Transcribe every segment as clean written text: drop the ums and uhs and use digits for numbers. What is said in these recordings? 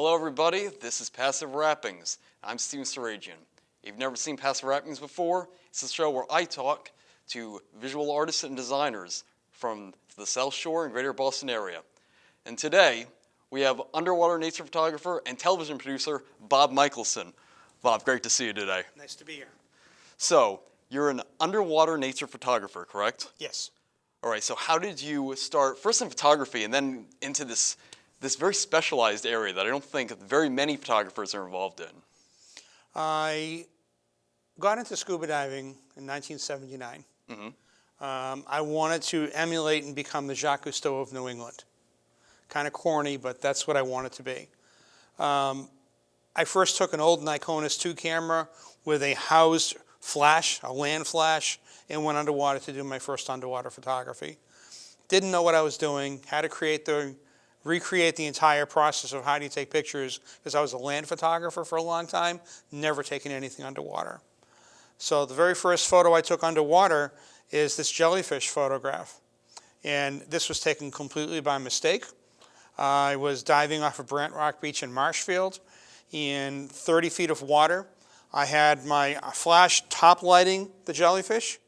Hello everybody, this is Passive Wrappings. I'm Steven Saragian. If you've never seen Passive Wrappings before, it's a show where I talk to visual artists and designers from the South Shore and Greater Boston area. And today, we have underwater nature photographer and television producer Bob Michelson. Bob, great to see you today. Nice to be here. So, you're an underwater nature photographer, correct? Yes. All right, so how did you start first in photography and then into this very specialized area that I don't think very many photographers are involved in? I got into scuba diving in 1979. I wanted to emulate and become the Jacques Cousteau of New England. Kind of corny, but that's what I wanted to be. I first took an old Nikon S2 camera with a housed flash, a land flash, and went underwater to do my first underwater photography. Didn't know what I was doing, had to recreate the entire process of how do you take pictures, because I was a land photographer for a long time, never taken anything underwater. So the very first photo I took underwater is this jellyfish photograph. And this was taken completely by mistake. I was diving off of Brant Rock Beach in Marshfield in 30 feet of water. I had my flash top lighting the jellyfish,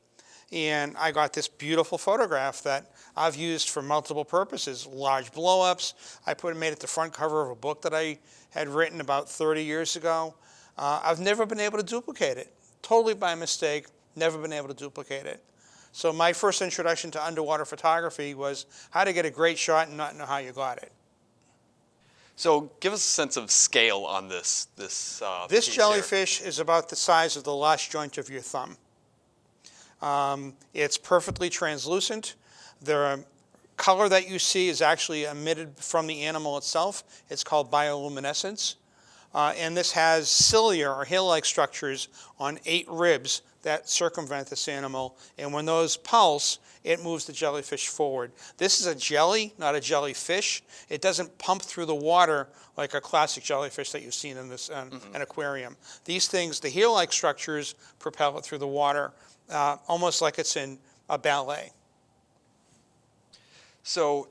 and I got this beautiful photograph that I've used for multiple purposes, large blow-ups. I made it the front cover of a book that I had written about 30 years ago. I've never been able to duplicate it. Totally by mistake, never been able to duplicate it. So my first introduction to underwater photography was how to get a great shot and not know how you got it. So give us a sense of scale on this This jellyfish is about the size of the last joint of your thumb. It's perfectly translucent. The color that you see is actually emitted from the animal itself. It's called bioluminescence. And this has cilia or hair-like structures on 8 ribs that circumvent this animal. And when those pulse, it moves the jellyfish forward. This is a jelly, not a jellyfish. It doesn't pump through the water like a classic jellyfish that you've seen in this an aquarium. These things, the hair-like structures, propel it through the water, almost like it's in a ballet. So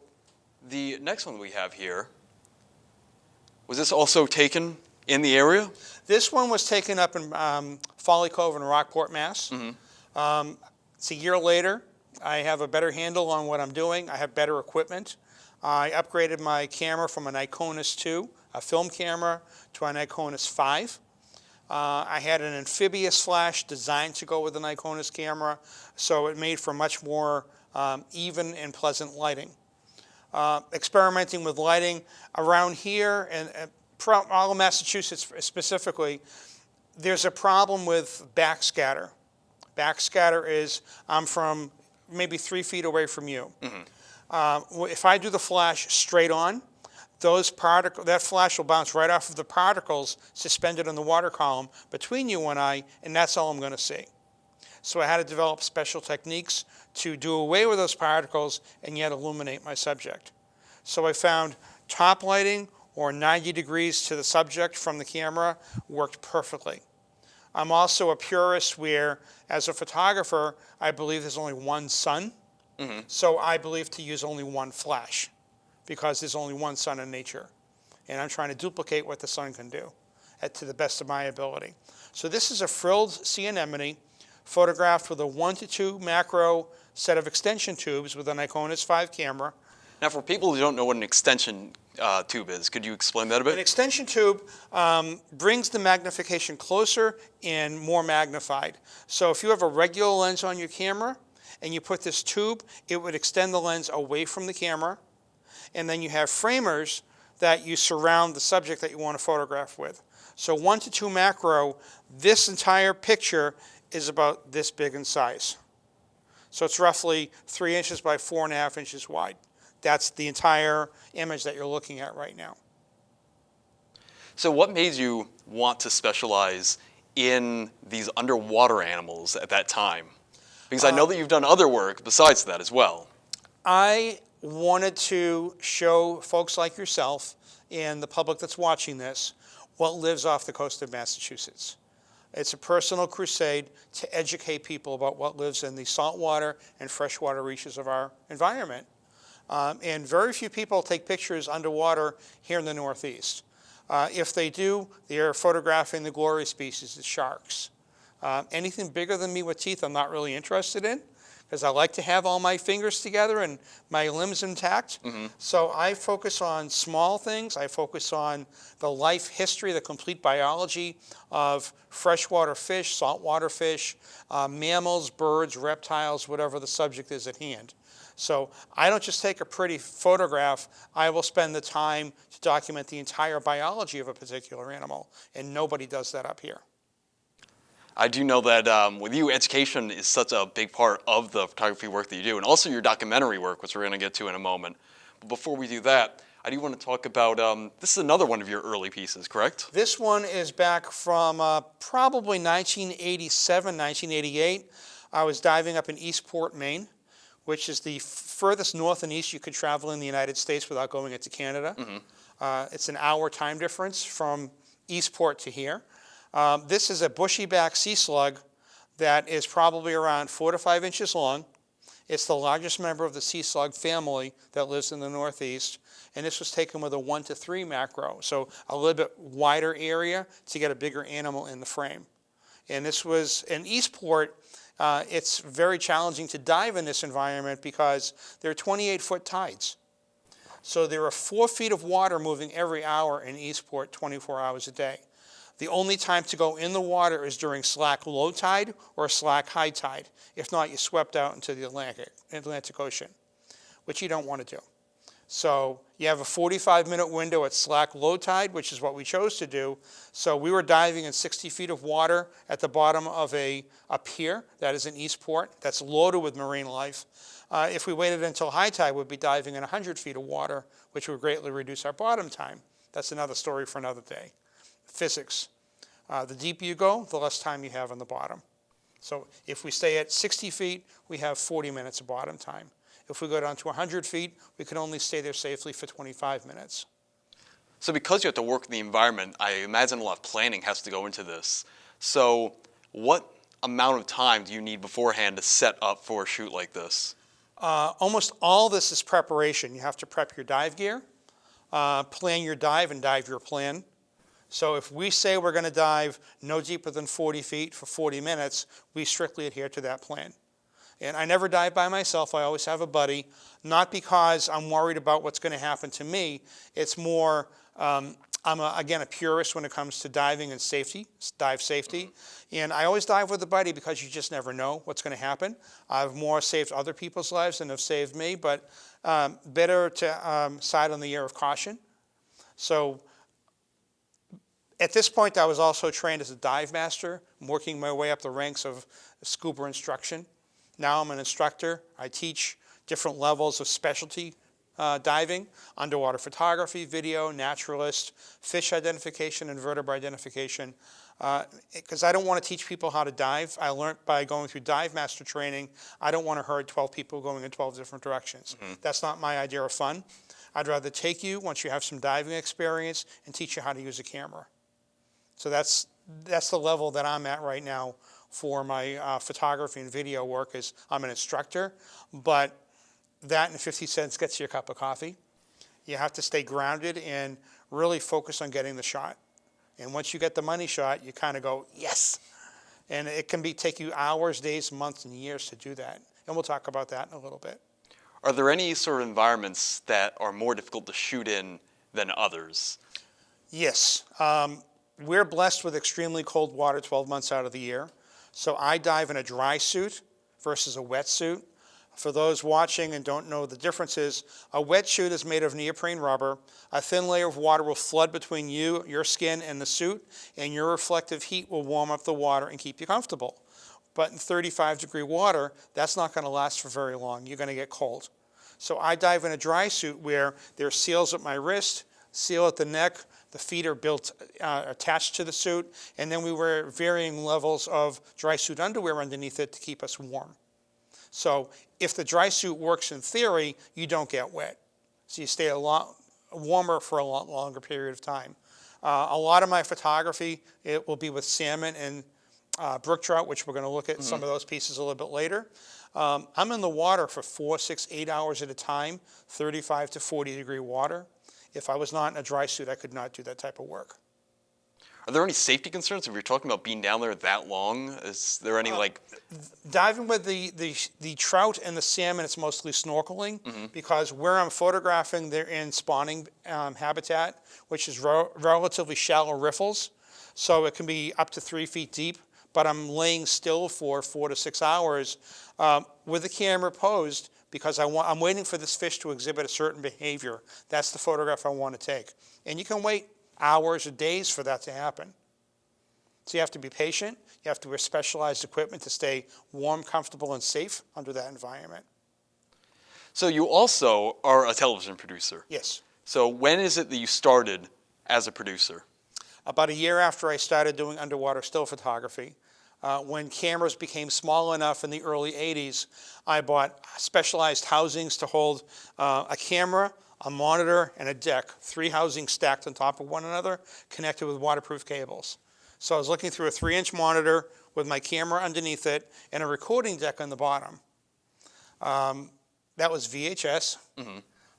the next one we have here, was this also taken in the area? This one was taken up in Folly, Cove in Rockport, Mass. It's a year later. I have a better handle on what I'm doing. I have better equipment. I upgraded my camera from a Nikon S2, a film camera, to a Nikon S5. I had an amphibious flash designed to go with the Nikon S camera, so it made for much more even and pleasant lighting. Experimenting with lighting around here and all of Massachusetts specifically, there's a problem with backscatter. Backscatter is I'm from maybe 3 feet away from you. If I do the flash straight on, that flash will bounce right off of the particles suspended in the water column between you and I, and that's all I'm going to see. So I had to develop special techniques to do away with those particles and yet illuminate my subject. So I found top lighting or 90 degrees to the subject from the camera worked perfectly. I'm also a purist where, as a photographer, I believe there's only one sun. So I believe to use only one flash because there's only one sun in nature. And I'm trying to duplicate what the sun can do to the best of my ability. So this is a frilled sea anemone photographed with a 1 to 2 macro set of extension tubes with a Nikon S5 camera. Now for people who don't know what an extension tube is, could you explain that a bit? An extension tube brings the magnification closer and more magnified. So if you have a regular lens on your camera and you put this tube, it would extend the lens away from the camera. And then you have framers that you surround the subject that you want to photograph with. So 1 to 2 macro, this entire picture is about this big in size. So it's roughly 3 inches by 4.5 inches wide. That's the entire image that you're looking at right now. So what made you want to specialize in these underwater animals at that time? Because I know that you've done other work besides that as well. I wanted to show folks like yourself and the public that's watching this what lives off the coast of Massachusetts. It's a personal crusade to educate people about what lives in the saltwater and freshwater reaches of our environment. And very few people take pictures underwater here in the Northeast. If they do, they are photographing the glory species, the sharks. Anything bigger than me with teeth, I'm not really interested in, because I like to have all my fingers together and my limbs intact. So I focus on small things. I focus on the life history, the complete biology of freshwater fish, saltwater fish, mammals, birds, reptiles, whatever the subject is at hand. So I don't just take a pretty photograph. I will spend the time to document the entire biology of a particular animal, and nobody does that up here. I do know that with you, education is such a big part of the photography work that you do, and also your documentary work, which we're going to get to in a moment. But before we do that, I do want to talk about, this is another one of your early pieces, correct? This one is back from probably 1987, 1988. I was diving up in Eastport, Maine, which is the furthest north and east you could travel in the United States without going into Canada. It's an hour time difference from Eastport to here. This is a bushy-back sea slug that is probably around 4 to 5 inches long. It's the largest member of the sea slug family that lives in the Northeast, and this was taken with a 1:3 macro, so a little bit wider area to get a bigger animal in the frame. And this was in Eastport. It's very challenging to dive in this environment because there are 28-foot tides. So there are 4 feet of water moving every hour in Eastport 24 hours a day. The only time to go in the water is during slack low tide or slack high tide. If not, you're swept out into the Atlantic Ocean, which you don't want to do. So you have a 45-minute window at slack low tide, which is what we chose to do. So we were diving in 60 feet of water at the bottom of a pier that is in Eastport that's loaded with marine life. If we waited until high tide, we'd be diving in 100 feet of water, which would greatly reduce our bottom time. That's another story for another day. Physics. The deeper you go, the less time you have on the bottom. So if we stay at 60 feet, we have 40 minutes of bottom time. If we go down to 100 feet, we can only stay there safely for 25 minutes. So because you have to work in the environment, I imagine a lot of planning has to go into this. So what amount of time do you need beforehand to set up for a shoot like this? Almost all this is preparation. You have to prep your dive gear, plan your dive, and dive your plan. So if we say we're going to dive no deeper than 40 feet for 40 minutes, we strictly adhere to that plan. And I never dive by myself. I always have a buddy, not because I'm worried about what's going to happen to me. It's more, again, a purist when it comes to diving and safety, dive safety. And I always dive with a buddy because you just never know what's going to happen. I've more saved other people's lives than have saved me, but better to side on the air of caution. So at this point, I was also trained as a dive master. I'm working my way up the ranks of scuba instruction. Now I'm an instructor. I teach different levels of specialty diving, underwater photography, video, naturalist, fish identification, and vertebrate identification. Because I don't want to teach people how to dive. I learned by going through dive master training, I don't want to herd 12 people going in 12 different directions. That's not my idea of fun. I'd rather take you, once you have some diving experience, and teach you how to use a camera. So that's the level that I'm at right now for my photography and video work. Is I'm an instructor, but that and 50 cents gets you a cup of coffee. You have to stay grounded and really focus on getting the shot. And once you get the money shot, you kind of go, yes. And it can take you hours, days, months, and years to do that. And we'll talk about that in a little bit. Are there any sort of environments that are more difficult to shoot in than others? Yes. We're blessed with extremely cold water 12 months out of the year. So I dive in a dry suit versus a wet suit. For those watching and don't know the differences, a wet suit is made of neoprene rubber. A thin layer of water will flood between you, your skin, and the suit, and your reflective heat will warm up the water and keep you comfortable. But in 35-degree water, that's not going to last for very long. You're going to get cold. So I dive in a dry suit where there's seals at my wrist, seal at the neck. The feet are attached to the suit, and then we wear varying levels of dry suit underwear underneath it to keep us warm. So if the dry suit works in theory, you don't get wet. So you stay a lot warmer for a lot longer period of time. A lot of my photography, it will be with salmon and brook trout, which we're going to look at some of those pieces a little bit later. I'm in the water for 4, 6, 8 hours at a time, 35 to 40 degree water. If I was not in a dry suit, I could not do that type of work. Are there any safety concerns if you're talking about being down there that long? Is there any Diving with the trout and the salmon, it's mostly snorkeling because where I'm photographing, they're in spawning habitat, which is relatively shallow riffles. So it can be up to 3 feet deep, but I'm laying still for 4 to 6 hours with the camera posed because I'm waiting for this fish to exhibit a certain behavior. That's the photograph I want to take. And you can wait hours or days for that to happen. So you have to be patient. You have to wear specialized equipment to stay warm, comfortable, and safe under that environment. So you also are a television producer. Yes. So when is it that you started as a producer? About a year after I started doing underwater still photography, when cameras became small enough in the early 80s, I bought specialized housings to hold a camera, a monitor, and a deck, 3 housings stacked on top of one another, connected with waterproof cables. So I was looking through a 3-inch monitor with my camera underneath it and a recording deck on the bottom. That was VHS.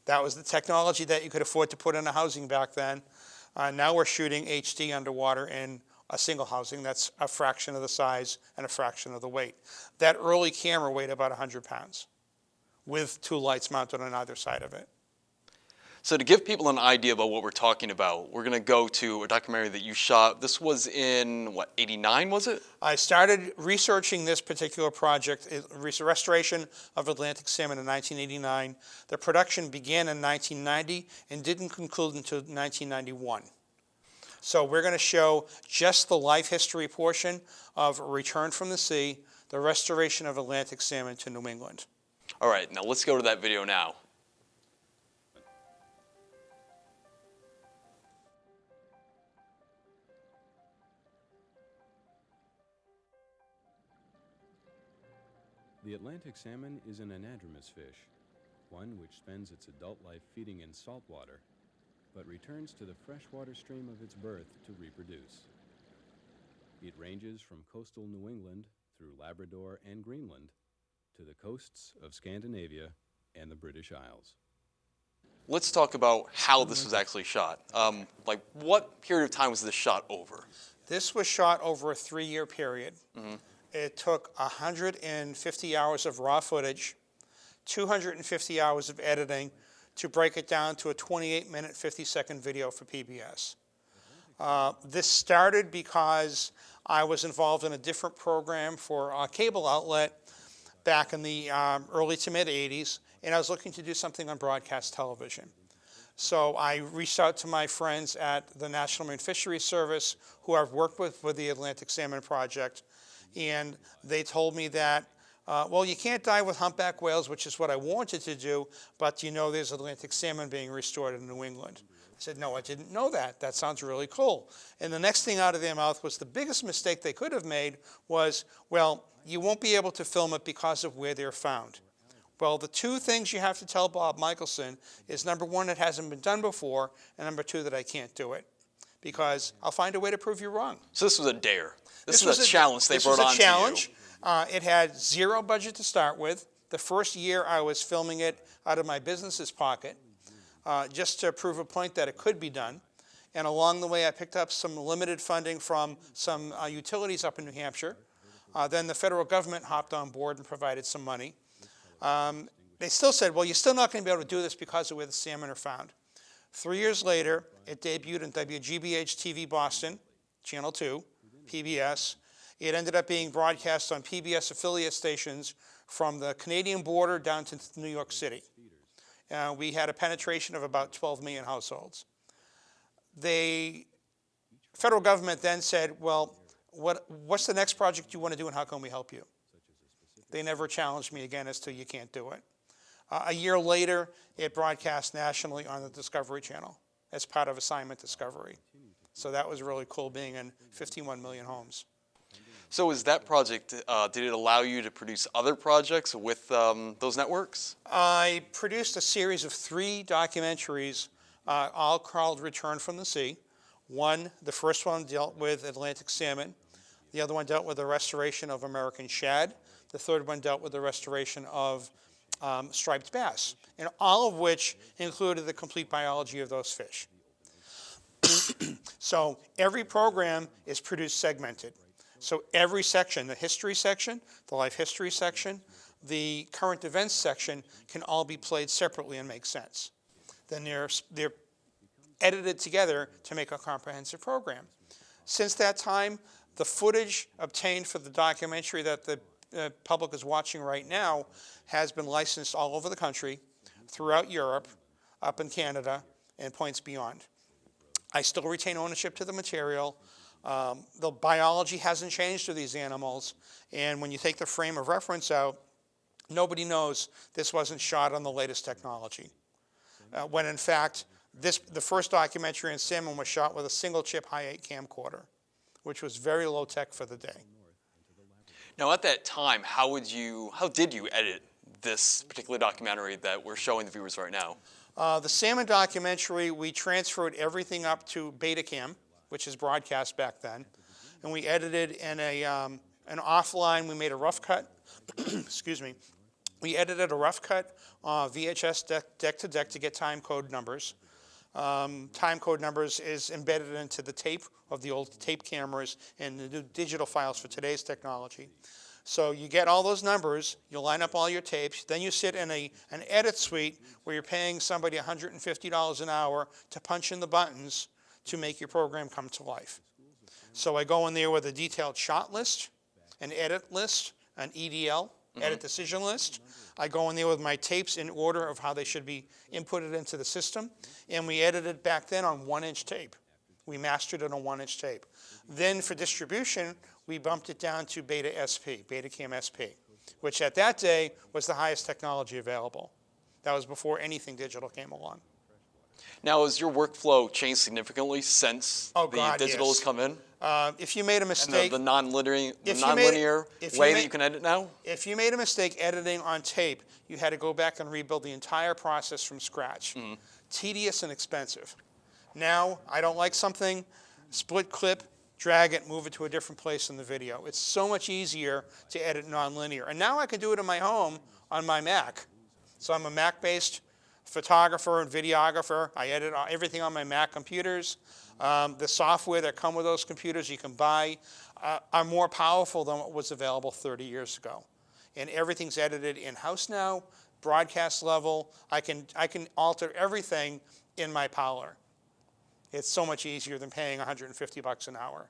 That was the technology that you could afford to put in a housing back then. Now we're shooting HD underwater in a single housing. That's a fraction of the size and a fraction of the weight. That early camera weighed about 100 pounds with 2 lights mounted on either side of it. So to give people an idea about what we're talking about, we're going to go to a documentary that you shot. This was in, what, 89, was it? I started researching this particular project, restoration of Atlantic salmon, in 1989. The production began in 1990 and didn't conclude until 1991. So we're going to show just the life history portion of Return from the Sea, the restoration of Atlantic salmon to New England. All right, now let's go to that video now. The Atlantic salmon is an anadromous fish, one which spends its adult life feeding in salt water, but returns to the freshwater stream of its birth to reproduce. It ranges from coastal New England through Labrador and Greenland to the coasts of Scandinavia and the British Isles. Let's talk about how this was actually shot. What period of time was this shot over? This was shot over a 3-year period. It took 150 hours of raw footage, 250 hours of editing to break it down to a 28-minute, 50-second video for PBS. This started because I was involved in a different program for a cable outlet back in the early to mid-'80s, and I was looking to do something on broadcast television. So I reached out to my friends at the National Marine Fisheries Service, who I've worked with the Atlantic Salmon Project, and they told me that, well, you can't dive with humpback whales, which is what I wanted to do, but you know there's Atlantic salmon being restored in New England. I said, no, I didn't know that. That sounds really cool. And the next thing out of their mouth was the biggest mistake they could have made was, well, you won't be able to film it because of where they're found. Well, the 2 things you have to tell Bob Michelson is, number 1, it hasn't been done before, and number 2, that I can't do it, because I'll find a way to prove you wrong. So this was a dare. This was a challenge they brought on to you. This was a challenge. It had 0 budget to start with. The first year I was filming it out of my business's pocket, just to prove a point that it could be done. And along the way I picked up some limited funding from some utilities up in New Hampshire. Then the federal government hopped on board and provided some money. They still said, well, you're still not going to be able to do this because of where the salmon are found. 3 years later, it debuted on WGBH TV Boston, Channel 2, PBS. It ended up being broadcast on PBS affiliate stations from the Canadian border down to New York City. We had a penetration of about 12 million households. The federal government then said, well, what's the next project you want to do and how can we help you? They never challenged me again as to you can't do it. A year later, it broadcast nationally on the Discovery Channel as part of Assignment Discovery. So that was really cool, being in 51 million homes. So is that project, did it allow you to produce other projects with those networks? I produced a series of 3 documentaries, all called Return from the Sea. The first one dealt with Atlantic salmon. The other one dealt with the restoration of American shad. The third one dealt with the restoration of striped bass, and all of which included the complete biology of those fish. So every program is produced segmented. So every section, the history section, the life history section, the current events section can all be played separately and make sense. Then they're edited together to make a comprehensive program. Since that time, the footage obtained for the documentary that the public is watching right now has been licensed all over the country, throughout Europe, up in Canada, and points beyond. I still retain ownership to the material. The biology hasn't changed to these animals, and when you take the frame of reference out, nobody knows this wasn't shot on the latest technology. When in fact, the first documentary on salmon was shot with a single chip high-8 camcorder, which was very low tech for the day. Now at that time, how did you edit this particular documentary that we're showing the viewers right now? The salmon documentary, we transferred everything up to Betacam, which is broadcast back then, and we edited in an offline. We made a rough cut. Excuse me. We edited a rough cut VHS deck to deck to get time code numbers. Time code numbers is embedded into the tape of the old tape cameras and the digital files for today's technology. So you get all those numbers, you line up all your tapes, then you sit in an edit suite where you're paying somebody $150 an hour to punch in the buttons to make your program come to life. So I go in there with a detailed shot list, an edit list, an EDL, edit decision list. I go in there with my tapes in order of how they should be inputted into the system, and we edited back then on 1-inch tape. We mastered it on 1-inch tape. Then for distribution, we bumped it down to Beta SP, Betacam SP, which at that day was the highest technology available. That was before anything digital came along. Now, has your workflow changed significantly since the digital has come in? If you made a mistake, And the non-linear way that you can edit now? If you made a mistake editing on tape, you had to go back and rebuild the entire process from scratch. Tedious and expensive. Now, I don't like something, split clip, drag it, move it to a different place in the video. It's so much easier to edit non-linear. And now I can do it in my home on my Mac. So I'm a Mac-based photographer and videographer. I edit everything on my Mac computers. The software that come with those computers you can buy are more powerful than what was available 30 years ago. And everything's edited in-house now, broadcast level. I can alter everything in my parlor. It's so much easier than paying $150 an hour.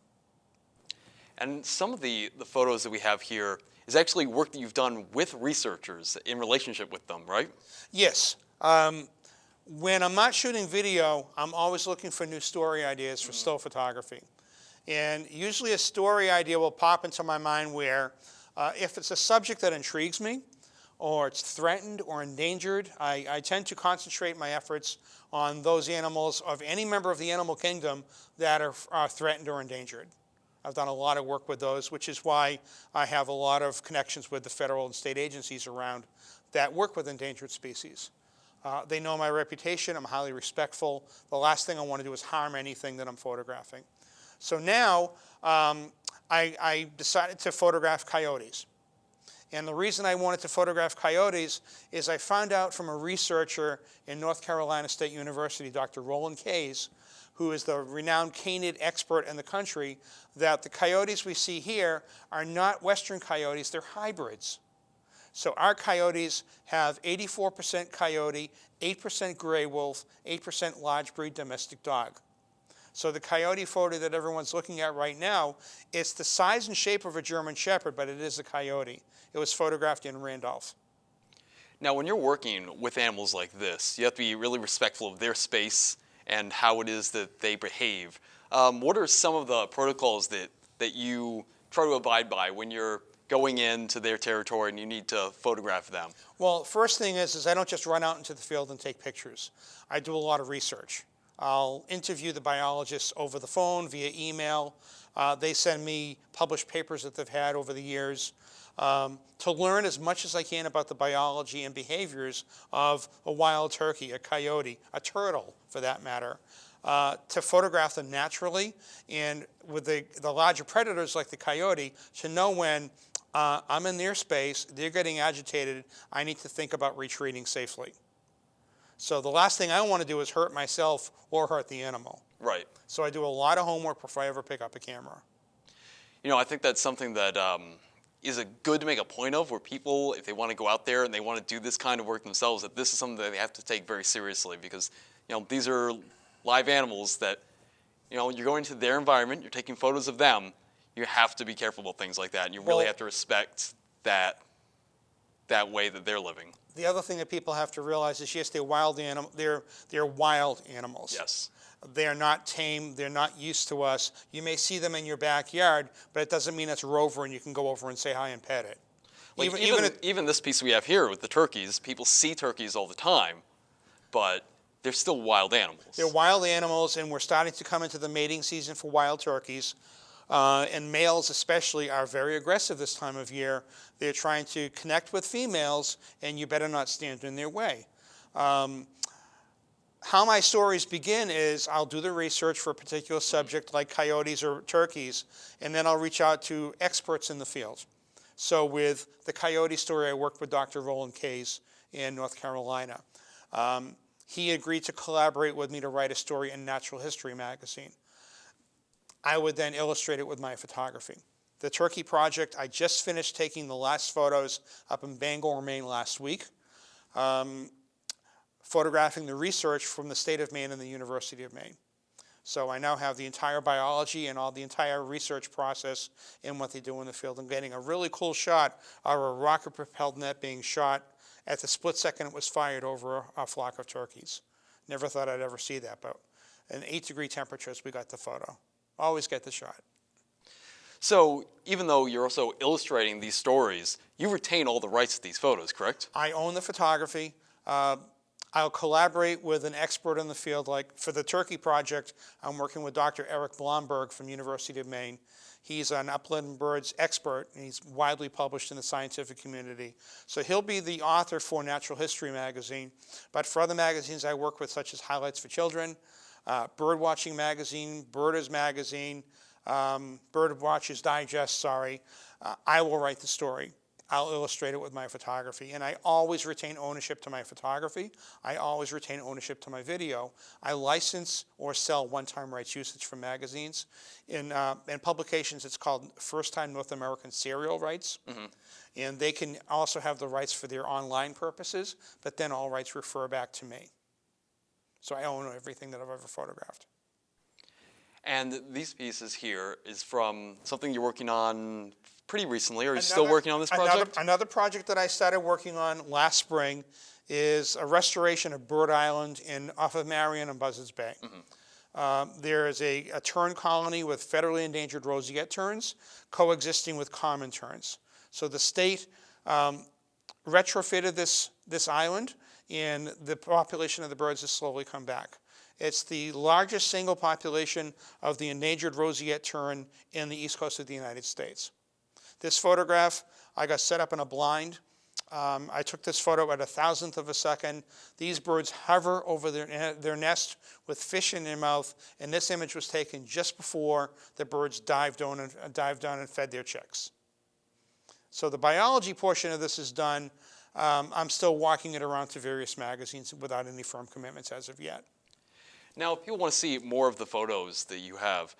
And some of the photos that we have here is actually work that you've done with researchers in relationship with them, right? Yes. When I'm not shooting video, I'm always looking for new story ideas for still photography. And usually a story idea will pop into my mind where if it's a subject that intrigues me, or it's threatened or endangered, I tend to concentrate my efforts on those animals of any member of the animal kingdom that are threatened or endangered. I've done a lot of work with those, which is why I have a lot of connections with the federal and state agencies around that work with endangered species. They know my reputation. I'm highly respectful. The last thing I want to do is harm anything that I'm photographing. So now I decided to photograph coyotes. And the reason I wanted to photograph coyotes is I found out from a researcher in North Carolina State University, Dr. Roland Kays, who is the renowned canid expert in the country, that the coyotes we see here are not western coyotes, they're hybrids. So our coyotes have 84% coyote, 8% gray wolf, 8% large breed domestic dog. So the coyote photo that everyone's looking at right now, it's the size and shape of a German Shepherd, but it is a coyote. It was photographed in Randolph. Now, when you're working with animals like this, you have to be really respectful of their space and how it is that they behave. What are some of the protocols that you try to abide by when you're going into their territory and you need to photograph them? Well, first thing is I don't just run out into the field and take pictures. I do a lot of research. I'll interview the biologists over the phone, via email. They send me published papers that they've had over the years to learn as much as I can about the biology and behaviors of a wild turkey, a coyote, a turtle for that matter, to photograph them naturally, and with the larger predators like the coyote, to know when I'm in their space, they're getting agitated, I need to think about retreating safely. So the last thing I want to do is hurt myself or hurt the animal. Right. So I do a lot of homework before I ever pick up a camera. You know, I think that's something that is a good to make a point of, where people, if they want to go out there and they want to do this kind of work themselves, that this is something that they have to take very seriously, because, you know, these are live animals that, you know, you're going to their environment, you're taking photos of them, you have to be careful about things like that, and you really have to respect that way that they're living. The other thing that people have to realize is, yes, they're wild wild animals. Yes. They're not tame. They're not used to us. You may see them in your backyard, but it doesn't mean it's a rover and you can go over and say hi and pet it. Like even this piece we have here with the turkeys, people see turkeys all the time, but they're still wild animals. They're wild animals, and we're starting to come into the mating season for wild turkeys. And males especially are very aggressive this time of year. They're trying to connect with females, and you better not stand in their way. How my stories begin is I'll do the research for a particular subject like coyotes or turkeys, and then I'll reach out to experts in the field. So with the coyote story, I worked with Dr. Roland Kays in North Carolina. He agreed to collaborate with me to write a story in Natural History magazine. I would then illustrate it with my photography. The turkey project, I just finished taking the last photos up in Bangor, Maine last week, photographing the research from the state of Maine and the University of Maine. So I now have the entire biology and all the entire research process in what they do in the field. I'm getting a really cool shot of a rocket-propelled net being shot at the split second it was fired over a flock of turkeys. Never thought I'd ever see that, but in 8-degree temperatures, we got the photo. Always get the shot. So even though you're also illustrating these stories, you retain all the rights to these photos, correct? I own the photography. I'll collaborate with an expert in the field. Like for the turkey project, I'm working with Dr. Eric Blomberg from University of Maine. He's an upland birds expert, and he's widely published in the scientific community. So he'll be the author for Natural History magazine. But for other magazines I work with, such as Highlights for Children, Birdwatching magazine, Birders magazine, Birdwatchers Digest, I will write the story. I'll illustrate it with my photography, and I always retain ownership to my photography. I always retain ownership to my video. I license or sell one-time rights usage for magazines. In publications, it's called First-Time North American Serial Rights, and they can also have the rights for their online purposes, but then all rights refer back to me. So I own everything that I've ever photographed. And these pieces here is from something you're working on pretty recently. Are you still working on this project? Another project that I started working on last spring is a restoration of Bird Island off of Marion and Buzzards Bay. There is a tern colony with federally endangered roseate terns coexisting with common terns. So the state retrofitted this island, and the population of the birds has slowly come back. It's the largest single population of the endangered roseate tern in the east coast of the United States. This photograph, I got set up in a blind. I took this photo at 1,000th of a second. These birds hover over their nest with fish in their mouth, and this image was taken just before the birds dived down and fed their chicks. So the biology portion of this is done. I'm still walking it around to various magazines without any firm commitments as of yet. Now, if people want to see more of the photos that you have,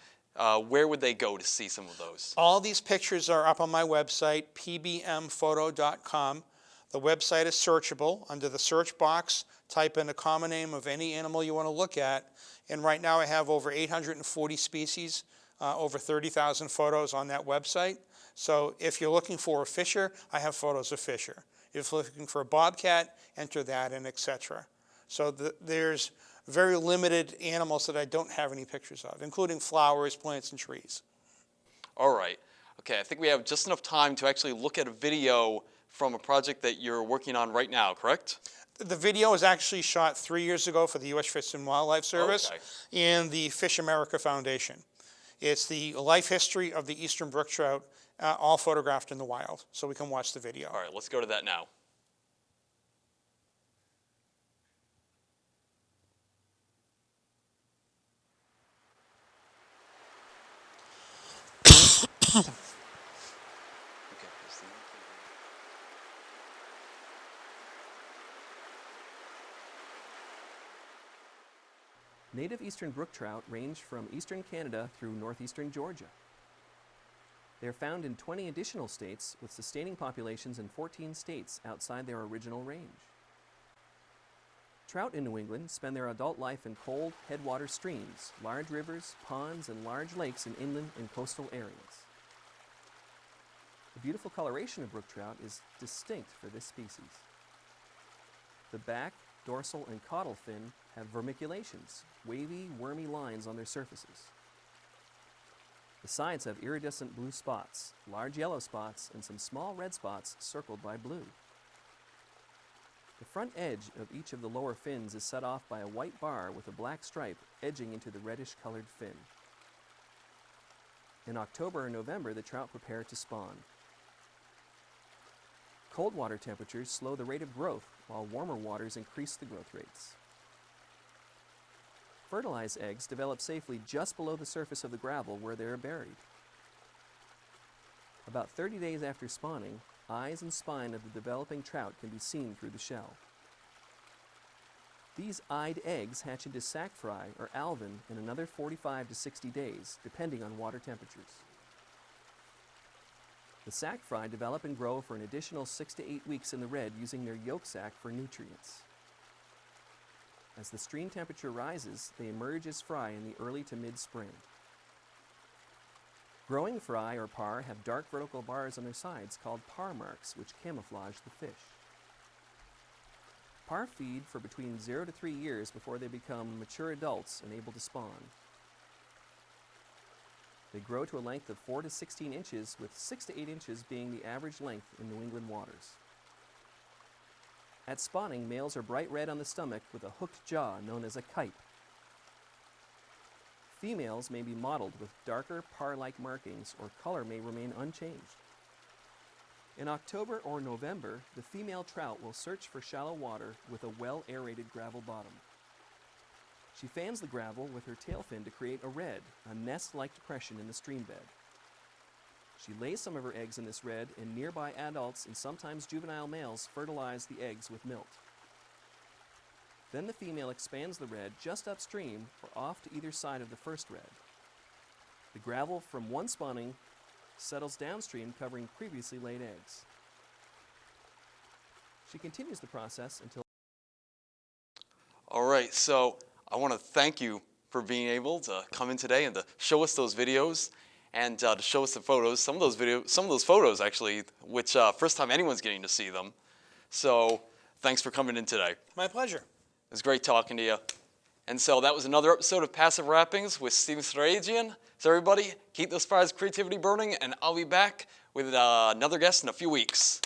where would they go to see some of those? All these pictures are up on my website, pbmphoto.com. The website is searchable. Under the search box, type in the common name of any animal you want to look at. And right now I have over 840 species, over 30,000 photos on that website. So if you're looking for a fisher, I have photos of fisher. If you're looking for a bobcat, enter that in, etc. So there's very limited animals that I don't have any pictures of, including flowers, plants, and trees. All right. Okay, I think we have just enough time to actually look at a video from a project that you're working on right now, correct? The video was actually shot 3 years ago for the U.S. Fish and Wildlife Service and the Fish America Foundation. It's the life history of the eastern brook trout, all photographed in the wild. So we can watch the video. All right, let's go to that now. Okay, Native eastern brook trout range from eastern Canada through northeastern Georgia. They are found in 20 additional states, with sustaining populations in 14 states outside their original range. Trout in New England spend their adult life in cold, headwater streams, large rivers, ponds, and large lakes in inland and coastal areas. The beautiful coloration of brook trout is distinct for this species. The back, dorsal, and caudal fin have vermiculations, wavy, wormy lines on their surfaces. The sides have iridescent blue spots, large yellow spots, and some small red spots circled by blue. The front edge of each of the lower fins is set off by a white bar with a black stripe edging into the reddish-colored fin. In October and November, the trout prepare to spawn. Cold water temperatures slow the rate of growth, while warmer waters increase the growth rates. Fertilized eggs develop safely just below the surface of the gravel where they are buried. About 30 days after spawning, eyes and spine of the developing trout can be seen through the shell. These eyed eggs hatch into sac fry or alvin in another 45 to 60 days, depending on water temperatures. The sac fry develop and grow for an additional 6 to 8 weeks in the red using their yolk sac for nutrients. As the stream temperature rises, they emerge as fry in the early to mid-spring. Growing fry or parr have dark vertical bars on their sides called parr marks, which camouflage the fish. Parr feed for between 0 to 3 years before they become mature adults and able to spawn. They grow to a length of 4 to 16 inches, with 6 to 8 inches being the average length in New England waters. At spawning, males are bright red on the stomach with a hooked jaw known as a kype. Females may be mottled with darker parr-like markings, or color may remain unchanged. In October or November, the female trout will search for shallow water with a well-aerated gravel bottom. She fans the gravel with her tail fin to create a red, a nest-like depression in the stream bed. She lays some of her eggs in this red, and nearby adults and sometimes juvenile males fertilize the eggs with milt. Then the female expands the red just upstream or off to either side of the first red. The gravel from one spawning settles downstream, covering previously laid eggs. She continues the process until... All right, so I want to thank you for being able to come in today and to show us those videos and to show us the photos. Some of those photos actually, which first time anyone's getting to see them. So thanks for coming in today. My pleasure. It was great talking to you. And so that was another episode of Passive Wrappings with Steven Sarajian. So everybody, keep those fires of creativity burning, and I'll be back with another guest in a few weeks.